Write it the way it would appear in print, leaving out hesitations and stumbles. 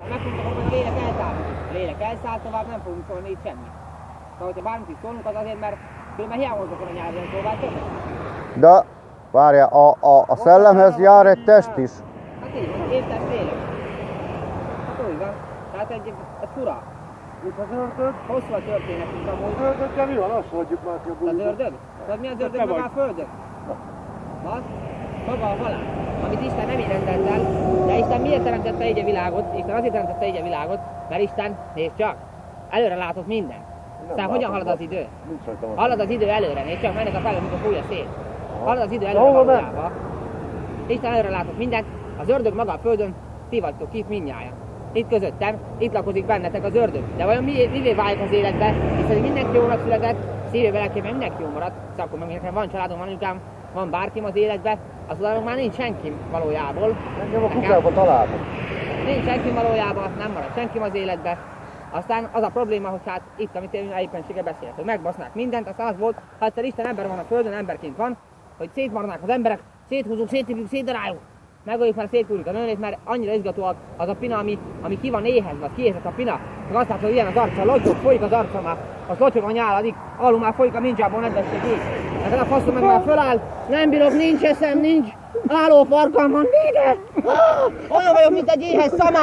Megmondtam, hogy lélek elszállt. A lélek elszállt, tovább nem fogunk szólni itt semmit. Szóval, hogyha bármit is szólunk, az azért, mert különben hiába hozok a nyelven szóval többet. De várjál, a szellemhez jár egy test is. Hát így van, én test lélek. Hát úgy van. Tehát ez fura. Itt az ördög? Hosszú a történetünk amúgy. Az ördögkel mi van? Azt hagyjuk már ki a buliba. Az ördög? Tudod mi az ördög maga a földön? Az? Maga a halál. Amit Isten nem így rendelt el, de Isten miért teremtette így a világot? Isten azért teremtette így a világot, mert Isten, nézd csak, előre látott minden. Aztán hogyan halad az idő? Halad az idő előre, nézd csak, mennek a felől, mikor fúj a szél. Halad az idő előre valójában. Isten előre látott mindent, az ördög maga a földön, ti vagytok itt mindnyájan. Itt közöttem, itt lakozik bennetek az ördög. De vajon mivé válik az életbe? Hiszen mindenki jónak született, szívében lelkében mindenki jó maradt. Szóval akkor meg nekem van családom, van anyukám, van bárkim az életbe, aztán már nincs senki valójából. Engem a kukába találtam. Nincs senki valójában, nem marad senki az életbe. Aztán az a probléma, hogy hát itt, amit én éppenséggel beszélek, hogy megbasznák mindent, aztán az volt, ha egyszer Isten ember van a földön, emberként van, hogy szétmarnák az emberek, széthúzunk, széttépjük, szétdaráljuk. Megöljük, mert szétkúrjuk a nőnét, mert annyira izgató az a pina, ami ki van éhezve, az kiéhezett a pina. Meg azt látod, hogy ilyen az arca, lotyog, folyik az arca már, az lotyog a nyál, addig alul már folyik a ninjából, nedvesség így. Hát a faszom meg már föláll, nem bírok, nincs eszem, nincs, álló farkam van, vége! Olyan vagyok, mint egy éhes szamár!